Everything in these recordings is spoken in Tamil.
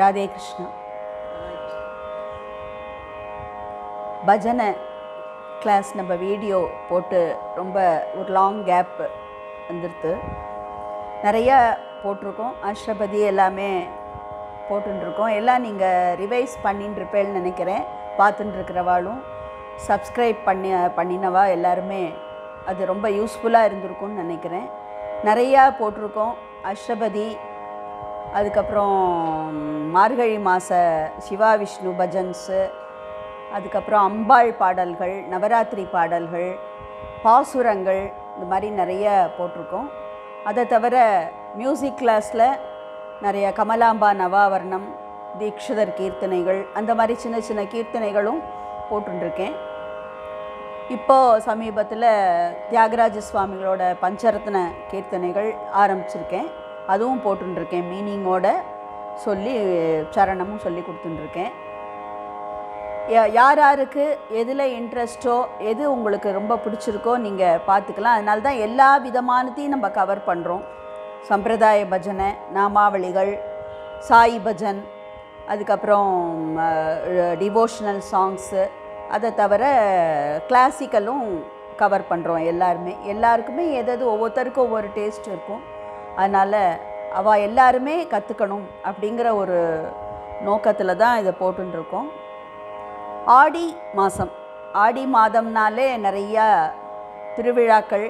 ராதே கிருஷ்ணா. பஜனை கிளாஸ் நம்ம வீடியோ போட்டு ரொம்ப ஒரு லாங் கேப் வந்துடுது. நிறையா போட்டிருக்கோம், அஷ்டபதி எல்லாமே போட்டுருக்கோம். எல்லாம் நீங்கள் ரிவைஸ் பண்ணிட்டுருப்பேன்னு நினைக்கிறேன். பார்த்துட்டுருக்கிறவாளும் சப்ஸ்கிரைப் பண்ணினவா எல்லாருமே அது ரொம்ப யூஸ்ஃபுல்லாக இருந்திருக்கும்னு நினைக்கிறேன். நிறையா போட்டிருக்கோம். அஷ்டபதி, அதுக்கப்புறம் மார்கழி மாத சிவா விஷ்ணு பஜன்ஸு, அதுக்கப்புறம் அம்பாள் பாடல்கள், நவராத்திரி பாடல்கள், பாசுரங்கள், இந்த மாதிரி நிறைய போட்டிருக்கோம். அதை தவிர மியூசிக் கிளாஸில் நிறைய கமலாம்பா நவாவர்ணம், தீக்ஷிதர் கீர்த்தனைகள், அந்த மாதிரி சின்ன சின்ன கீர்த்தனைகளும் போட்டுருக்கேன். இப்போது சமீபத்தில் தியாகராஜ சுவாமிகளோட பஞ்சரத்ன கீர்த்தனைகள் ஆரம்பிச்சிருக்கேன். அதுவும் போட்டுருக்கேன், மீனிங்கோட சொல்லி சரணமும் சொல்லி கொடுத்துட்டுருக்கேன். யார் யாருக்கு எதில் இன்ட்ரெஸ்ட்டோ, எது உங்களுக்கு ரொம்ப பிடிச்சிருக்கோ நீங்கள் பார்த்துக்கலாம். அதனால தான் எல்லா விதமானதையும் நம்ம கவர் பண்ணுறோம். சம்பிரதாய பஜனை, நாமாவளிகள், சாய் பஜன், அதுக்கப்புறம் டிவோஷனல் சாங்ஸு, அதை தவிர கிளாசிக்கலும் கவர் பண்ணுறோம். எல்லாருக்குமே எதாவது ஒவ்வொருத்தருக்கும் ஒவ்வொரு டேஸ்ட் இருக்கும். அதனால் அவள் எல்லாருமே கற்றுக்கணும் அப்படிங்கிற ஒரு நோக்கத்தில் தான் இதை போட்டுருக்கோம். ஆடி மாதம்னாலே நிறையா திருவிழாக்கள்,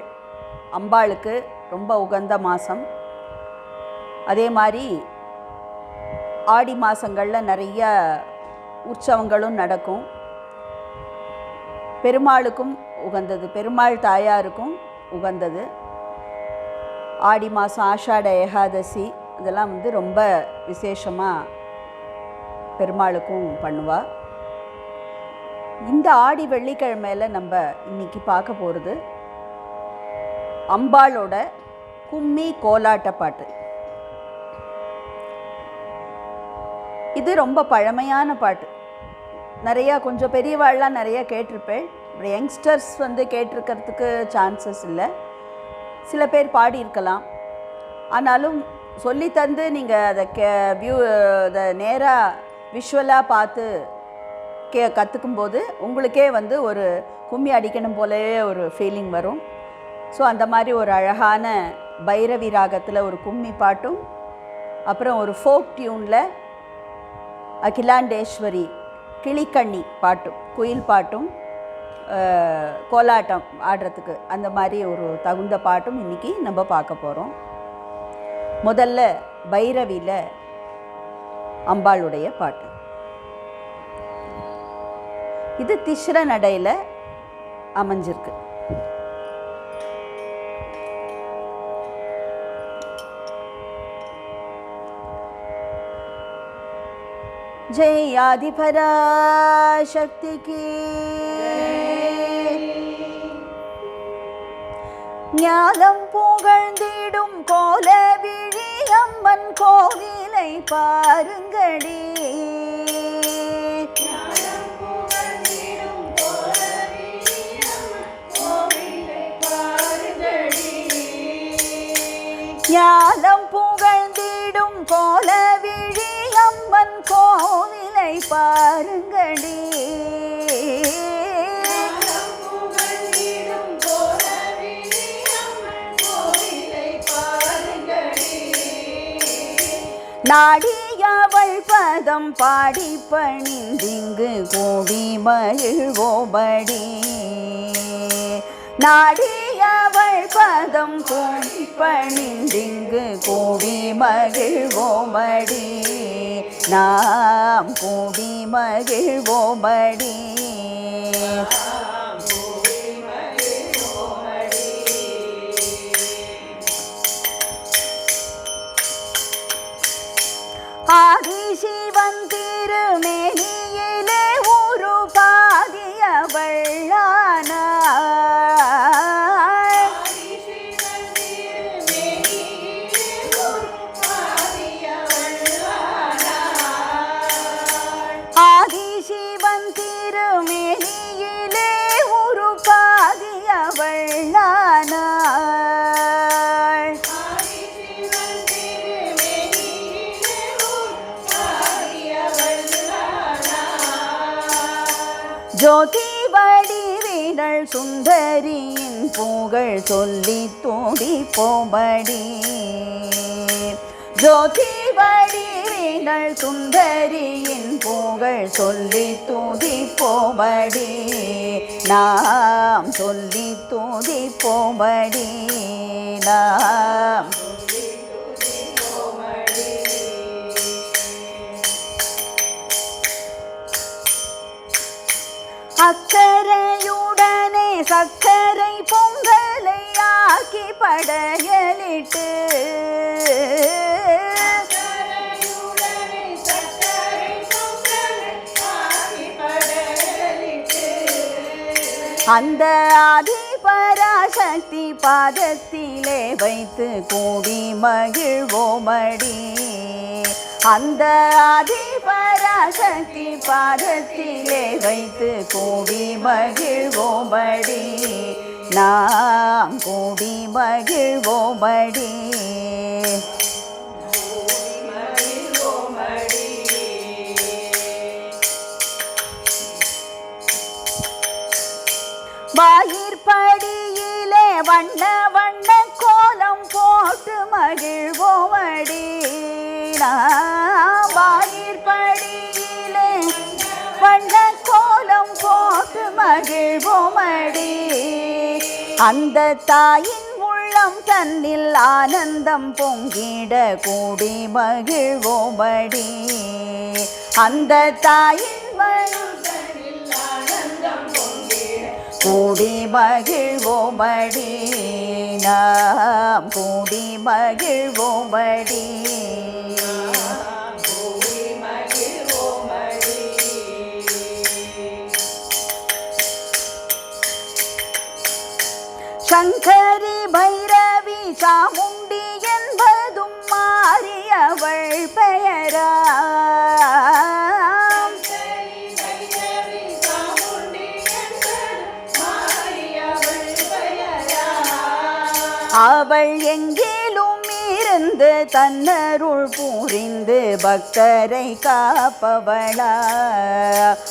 அம்பாளுக்கு ரொம்ப உகந்த மாதம். அதே மாதிரி ஆடி மாதங்களில் நிறைய உற்சவங்களும் நடக்கும். பெருமாளுக்கும் உகந்தது, பெருமாள் தாயாருக்கும் உகந்தது. ஆடி மாதம் ஆஷாட ஏகாதசி இதெல்லாம் ரொம்ப விசேஷமாக பெருமாளுக்கும் பண்ணுவாள். இந்த ஆடி வெள்ளிக்கிழமையில் நம்ம இன்றைக்கி பார்க்க போகிறது அம்பாளோட கும்மி கோலாட்ட பாட்டு. இது ரொம்ப பழமையான பாட்டு. நிறையா கொஞ்சம் பெரியவாள்லாம் நிறையா கேட்டிருப்பேன். யங்ஸ்டர்ஸ் கேட்டிருக்கிறதுக்கு சான்சஸ் இல்லை. சில பேர் பாடியிருக்கலாம். ஆனாலும் சொல்லி தந்து நீங்கள் அதை அதை நேராக விஷுவலாக பார்த்து கற்றுக்கும்போது உங்களுக்கே ஒரு கும்மி அடிக்கணும் போலவே ஒரு ஃபீலிங் வரும். ஸோ அந்த மாதிரி ஒரு அழகான பைரவி ராகத்தில் ஒரு கும்மி பாட்டும், அப்புறம் ஒரு ஃபோக் டியூனில் அகிலாண்டேஸ்வரி கிளிக்கண்ணி பாட்டும், குயில் பாட்டும், கோலாட்டம் ஆடுறதுக்கு அந்த மாதிரி ஒரு தகுந்த பாட்டும் இன்றைக்கி நம்ம பார்க்க போகிறோம். முதல்ல பைரவியில் அம்பாளுடைய பாட்டு. இது திஸ்ர நடையில் அமைஞ்சிருக்கு. ஜெய் ஆதிபராசக்திக்கு ஞானம் புகழ்ந்திடும் கோல விழி அம்மன் கோவிலை பாருங்கடி. ஞானம் புகழ்ந்திடும் கோல விழி அம்மன் கோவிலை பாருங்கடி. நாடியவள் பதம் பாடி பணிந்திங்கு கோடி மகிழ்வோபடி. நாடியவள் பதம் கோடி பணிந்திங்கு கோடி மகிழ்வோபடி. நாம் கோடி மகிழ்வோபடி. ஆதிசிவன் திருமேனியிலே ஒரு பாதியவள்ளானாள். ஆதிசிவன் திருமேனியிலே சுந்தரியின் புகழ் சொல்லி துதிப்போமடி. ஜோதி வடிவினள் சுந்தரியின் புகழ் சொல்லி துதிப்போமடி. நாம் சொல்லி துதிப்போமடி. நாம் அக்கரையுடனே சக்கரை பொங்கலை ஆக்கி படையலிட்டு அந்த ஆதிபராசக்தி பாதத்திலே வைத்து கூடி மகிழ்வோமடி. அந்த ஆதிபராசக்தி பாதத்திலே வைத்து கூடி மகிழ்வோமடி. நாம் கூடி மகிழ்வோமடி. வாயிற்படியிலே வண்ண வண்ண கோலம் போட்டு மகிழ்வோமடி. வாயிற்படியிலே வண்ண கோலம் போட்டு மகிழ்வோமடி. அந்த தாயின் உள்ளம் தன்னில் ஆனந்தம் பொங்கிட கூடி மகிழ்வோமடி. அந்த தாயின் கூடி மகிழ்வோமடி. நாம் கூடி மகிழ்வோமடி. சங்கரி பைரவி சாமுண்டி என்பதும் மாறியவள் பெயரா. அவள் எங்கிலும் இருந்து தன்னருள் புரிந்து பக்தரை காப்பவளா.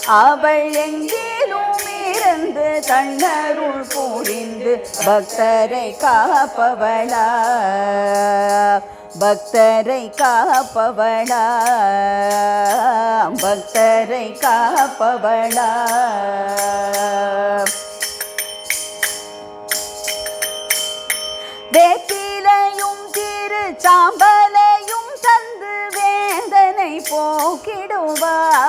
அவள் எங்கிலும் இருந்து தன்னருள் புரிந்து பக்தரை காப்பவளா. பக்தரை காப்பவளா. பக்தரை காப்பவளா. வேப்பிலையும் திருச்சாம்பலையும் தந்து வேதனை போக்கிடுவார்.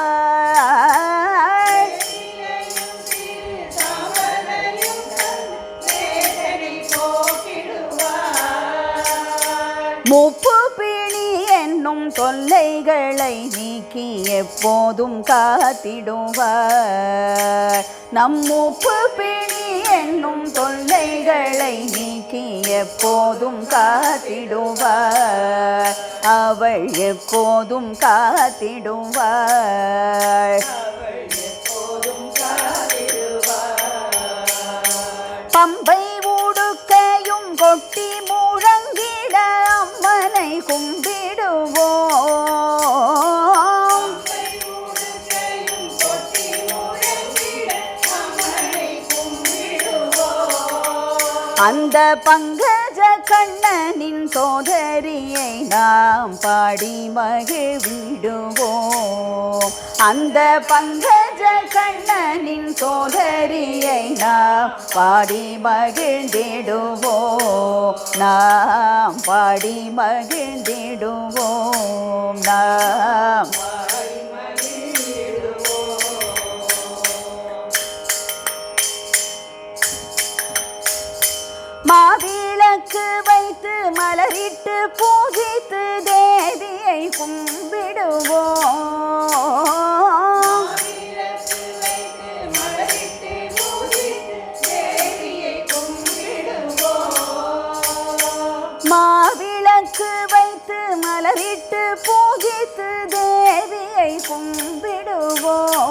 முப்பு பிணி என்னும் தொல்லைகளை நீக்கி எப்போதும் காத்திடுவார். நம் முப்பு பிணி என்னும் தொல்லைகளை நீக்கி எப்போதும் காத்திடுவார். அவள் எப்போதும் காத்திடுவார். பம்பை உடுக்கையும் கொட்டி முழங்கிட அம்மனை கும்பிடுவோம். அந்த பங்கஜ கண்ணனின் சோதரியை நாம் பாடி மகிழ்விடுவோம். அந்த பங்கஜ கண்ணனின் சோதரியை நாம் பாடி மகிழ்ந்திடுவோம். நாம் பாடி மகிழ்ந்திடுவோம். நாம் மாவிளக்கு வைத்து மலரிட்டு பூஜித்து தேவியை கும்பிடுவோம். மாவிளக்கு வைத்து மலரிட்டு பூஜித்து தேவியை கும்பிடுவோம்.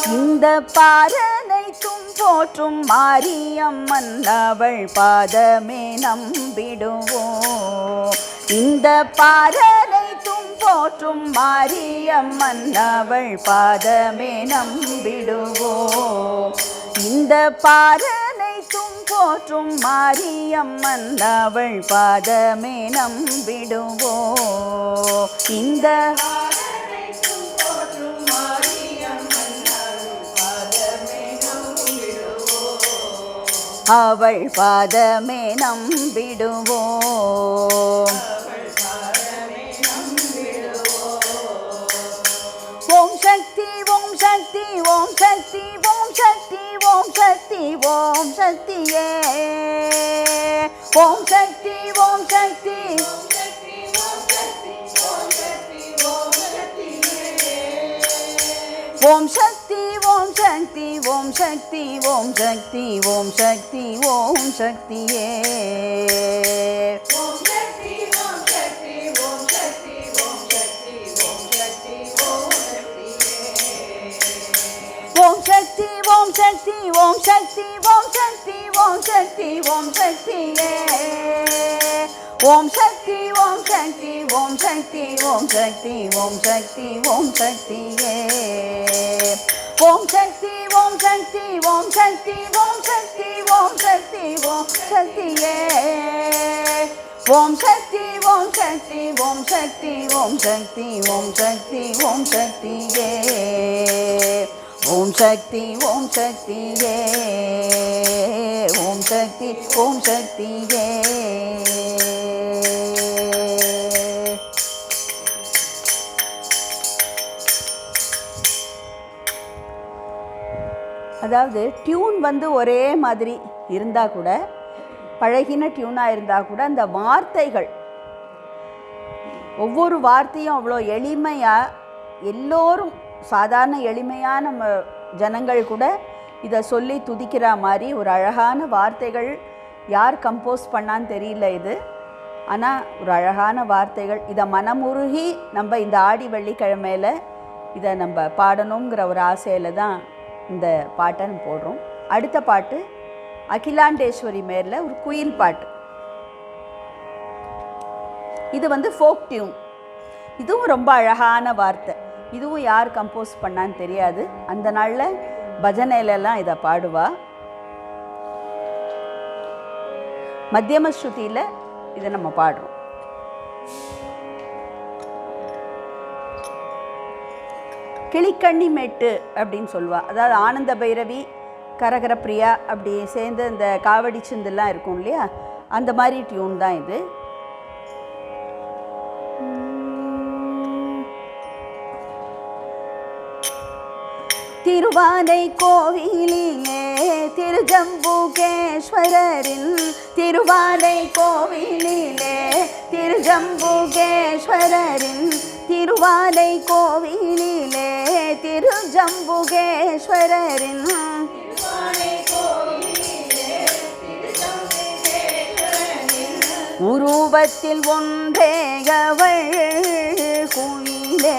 இந்த பாரனைத்தும் போற்றும் மாரியம்மன் அவள் பாதமே நம்பிடுவோம். இந்த பாரனைத்தும் போற்றும் மாரியம்மன் அவள் பாதமே நம்பிடுவோம். இந்த பாரனைத்தும் போற்றும் மாரியம்மன் அவள் பாதமே நம்பிடுவோம். இந்த அவள் பாதமே நம்பிடுவோம். ஓம் சக்தி ஓம் சக்தி ஓம் சக்தி ஓம் சக்தி ஓம் சக்தி ஓம் சக்தியே. ஓம் சக்தி ஓம் சக்தி ஓம் சக்தி ஓம் சக்தி ஓம் சக்தி ஓம் சக்தி ஓம் சக்தி ஓம் சக்தியே. ஓம் சக்தி ஓம் சக்தி ஓம் சக்தி ஓம் சக்தி ஓம் சக்தி ஓம் சக்தியே. ஓம் சக்தி ஓம் சக்தி ஓம் சக்தி ஓம் சக்தி ஓம் சக்தி ஓம் சக்தியே. ஓம் சக்தி ஓம் சக்தி ஓம் சக்தி ஓம் சக்தி ஓம் சக்தி ஓம் சக்தியே. ஓம் சக்தி ஓம் சக்தி ஓம் சக்தி ஓம் சக்தி ஓம் சக்தி ஓம் சக்தியே. ஓம் சக்தி ஓம் சக்தி ஓம் சக்தி ஓம் சக்தி ஓம் சக்தி ஓம் சக்தியே. ஓம் சக்தி ஓம் சக்தியே. ஓம் சக்தி ஓம் சக்தியே. அதாவது டியூன் வந்து ஒரே மாதிரி இருந்தால் கூட, பழகின டியூனாக இருந்தால் கூட, அந்த வார்த்தைகள் ஒவ்வொரு வார்த்தையும் அவ்வளோ எளிமையாக, எல்லோரும் சாதாரண எளிமையான நம்ம ஜனங்கள் கூட இதை சொல்லி துதிக்கிற மாதிரி ஒரு அழகான வார்த்தைகள். யார் கம்போஸ் பண்ணான்னு தெரியல இது, ஆனால் ஒரு அழகான வார்த்தைகள். இதை மனமுருகி நம்ம இந்த ஆடி வெள்ளிக்கிழமையில் இதை நம்ம பாடணுங்கிற ஒரு ஆசையில் தான் இந்த பாட்டை நம்ம போடுறோம். அடுத்த பாட்டு அகிலாண்டேஸ்வரி மேரில் ஒரு குயில் பாட்டு. இது வந்து ஃபோக் டியூன். இதுவும் ரொம்ப அழகான வார்த்தை. இதுவும் யார் கம்போஸ் பண்ணான்னு தெரியாது. அந்த நாளில் பஜனையிலலாம் இதை பாடுவா. மத்தியம ஸ்ருதியில் இதை நம்ம பாடுறோம். கிளிக்கண்ணி மெட்டு அப்படின்னு சொல்லுவாள். அதாவது ஆனந்த பைரவி, கரகர பிரியா அப்படி சேர்ந்து இந்த காவடி சிந்துலாம் இருக்கும் இல்லையா, அந்த மாதிரி டியூன் தான் இது. திருவானை கோவிலிலே திருஜம்புகேஸ்வரரின், திருவானை கோவிலிலே திருஜம்புகேஸ்வரரின், திருவானை கோவிலிலே திருஜம்புகேஸ்வரரின், உருவத்தில் ஒன்றே அவள் குயிலே,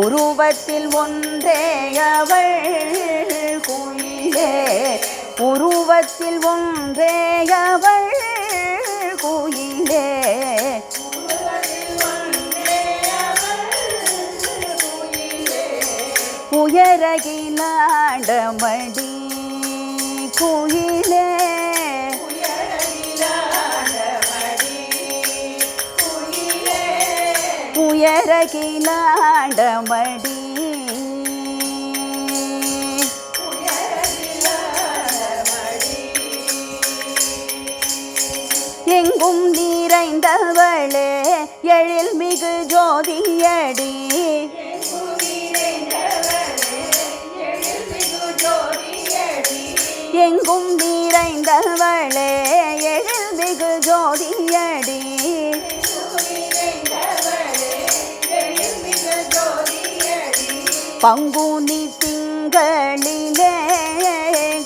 உருவத்தில் ஒன்றே அவள் குயிலே, உருவத்தில் ஒன்றே அவள் குயிலே, உயரகிலாண்டமடி குயிலே, உயரகிலாண்டமடி, எங்கும் நிறைந்தவளே எழில் மிகு ஜோதியடி, எங்கும் நிறைந்தவளே எழில் மிகு ஜோதியடி, பங்குனி திங்களிலே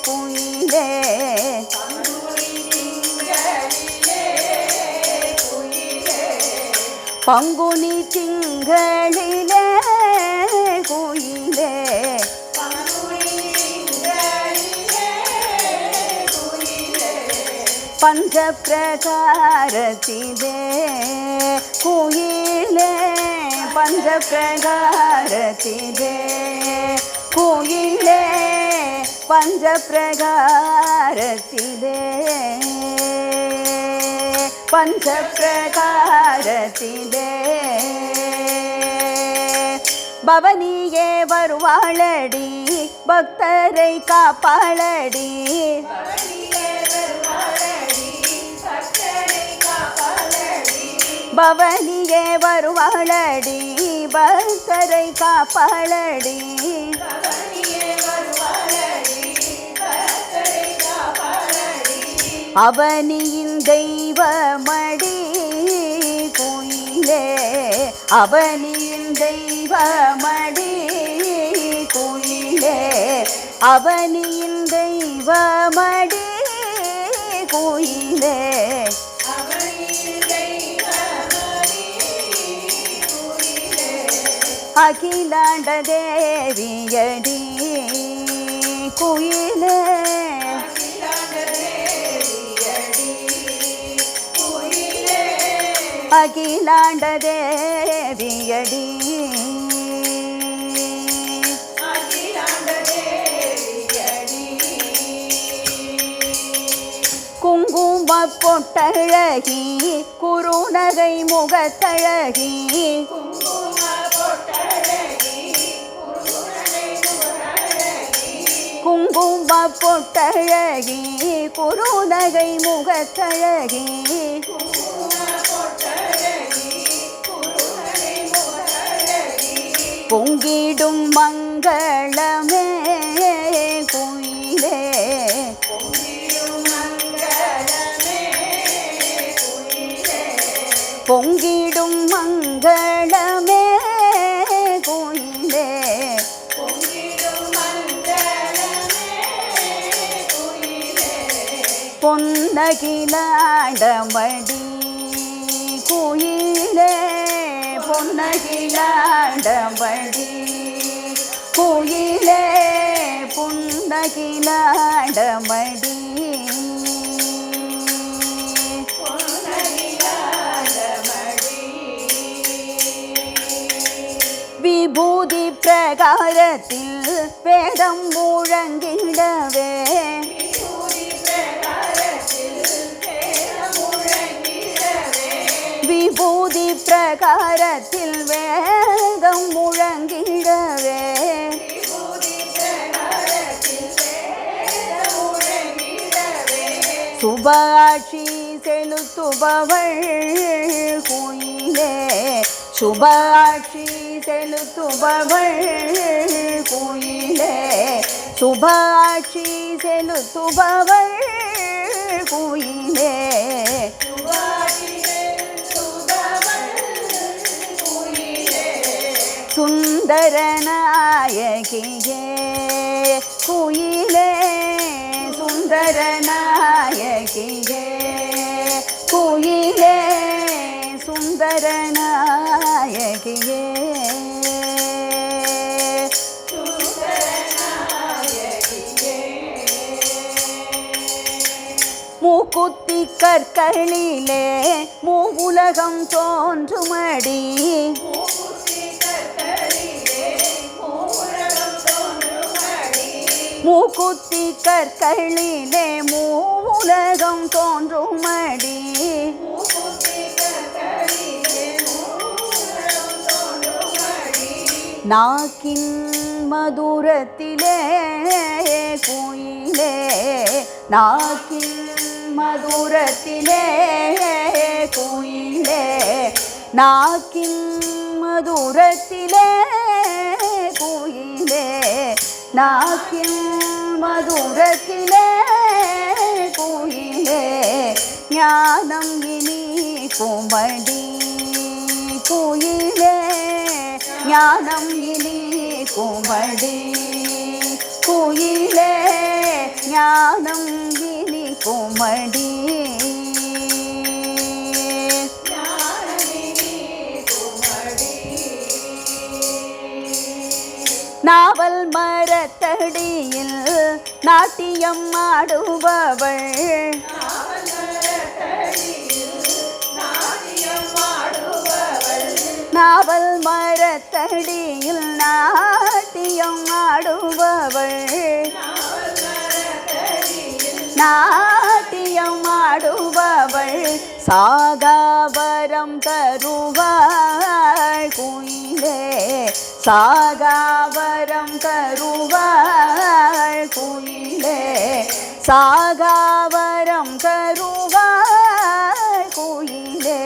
குயிலே, பங்குனி திங்களிலே குயிலே, பஞ்ச பிரகாரத்திலே குயிலே பஞ்ச பிரகாரத்திலே குயிலே பஞ்ச பிரகாரத்திலே பஞ்ச பிரகாரத்திலே பவனியே வருவாளடி பக்தரை காப்பாளடி பவனியே வருவாளடி பக்தரை காப்பாளடி அவனியின் தெய்வமடி குயிலே அவனியின் தெய்வமடி குயிலே அவனியின் தெய்வமடி குயிலே அகிலாண்ட தேவியடி குயிலே அகிலாண்ட தேவியடி குங்கும பொட்டழகி குறுநகை முகத்தழகி குங்கும பொட்டழகி குறுநகை முகத்தழகி பொங்கிடும் மங்களமே குயிலே பொங்கிடும் மங்களமே குயிலே பொன்னகிலாண்டமடி குயிலே பொன்னகிலாண்டமடி குயிலே பொன்னகிலாண்டமடி விபூதி பிரகாரத்தில் வேதம் முழங்கிடவே விபூதி பிரகாரத்தில் வேதம் முழங்கிடவே சுபாட்சி செலுத்துபவள் குயிலே சுபாட்சி செலுத்துபவள் குயிலே சுபாட்சி செலுத்துபவள் குயிலே சுந்தரநாயகியே குயிலே சுந்தரநாயகியே குயிலே சுந்தரநாயகியே மூக்குத்தி கற்களிலே மூவுலகம் தோன்றுமடி மூக்குத்தி கற்களிலே மூவுலகம் தோன்றுமடி நாக்கின் மதுரத்திலே குயிலே நாக்கின் மதுரத்திலே குயிலே நாக்கின் மதுரத்திலே குயிலே நாக்கின் மதுரத்திலே குயிலே ஞானம் இனி குமடி குயிலே ஞானம் இனி குமடி குயிலே ஞானம் இனி குமடி நாவல் மரத்தடியில் நாட்டியம் ஆடுபவள் நாவல் மரத்தடியில் நாட்டியம் ஆடுபவள் நாட்டியம் ஆடுபவள் சாகாவரம் தருவாள் குயிலே சாகாவரம் தருவாள் குயிலே சாகாவரம் தருவாள் குயிலே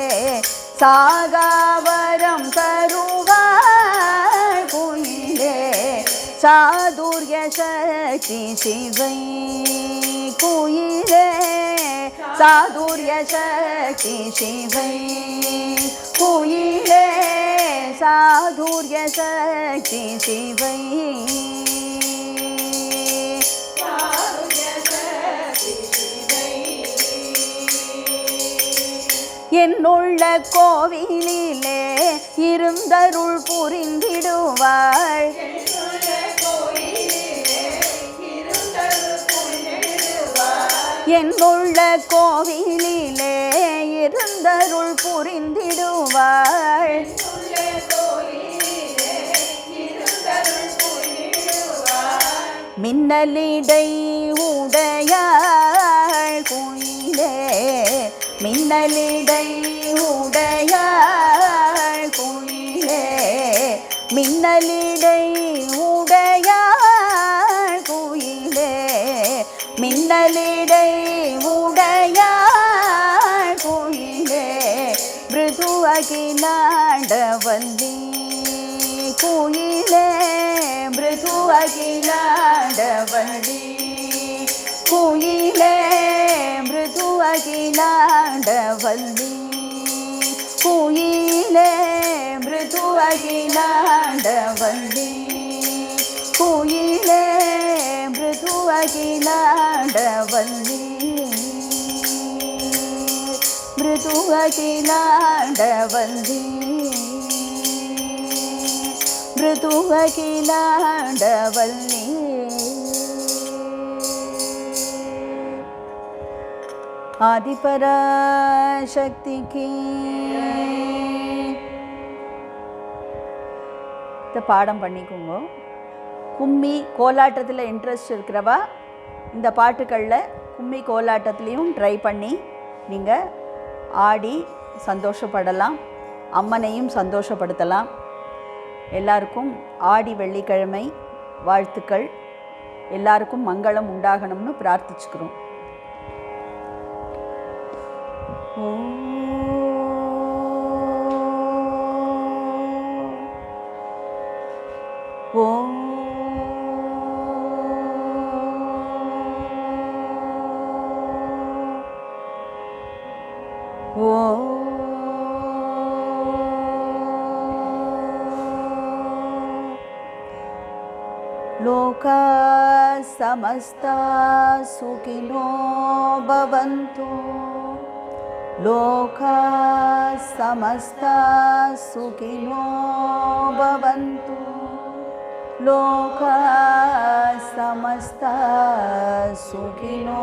சாகாவரம் தருவாள் குயிலே சாதுர்ய சக்தி சிவை குயிலே சாதுர்ய சக்தி சிவை குயிலே சாதுர்ய சக்தி சிவை என்னுள்ள கோவிலிலே இருந்தருள் புரிந்திடுவாள் என்னுள்ள கோவிலிலே இருந்தருள் புரிந்திடுவாள் மின்னலிடை உடையாள் குயிலே மின்னலிடை உடையாள் குயிலே மின்னலிடை உடையாள் குயிலே மின்னலிடை உடையாள் குயிலே மிருது அகிலாண்டவல்லி குயிலே மிருது அகிலாண்டவல்லி குயிலே மிருது அகிலாண்டவல்லி குயிலே மிருது அகிலாண்டவல்லி குயிலே மிருது அகிலாண்டவல்லி மிருது அகிலாண்டவல்லி மிருது அகிலாண்டவல்லி ஆதிபராசக்திக்கு இந்த பாடம் பண்ணிக்கோங்க. கும்மி கோலாட்டத்தில் இன்ட்ரெஸ்ட் இருக்கிறவா இந்த பாட்டுகளில் கும்மி கோலாட்டத்துலேயும் ட்ரை பண்ணி நீங்கள் ஆடி சந்தோஷப்படலாம், அம்மனையும் சந்தோஷப்படுத்தலாம். எல்லாருக்கும் ஆடி வெள்ளிக்கிழமை வாழ்த்துக்கள். எல்லாருக்கும் மங்களம் உண்டாகணும்னு பிரார்த்திச்சுக்கிறோம். ஓம் ஓம் லோகா சமஸ்தா சுகினோ பவந்து லோகா சமஸ்தா சுகினோ பவந்து லோகா சமஸ்தா சுகினோ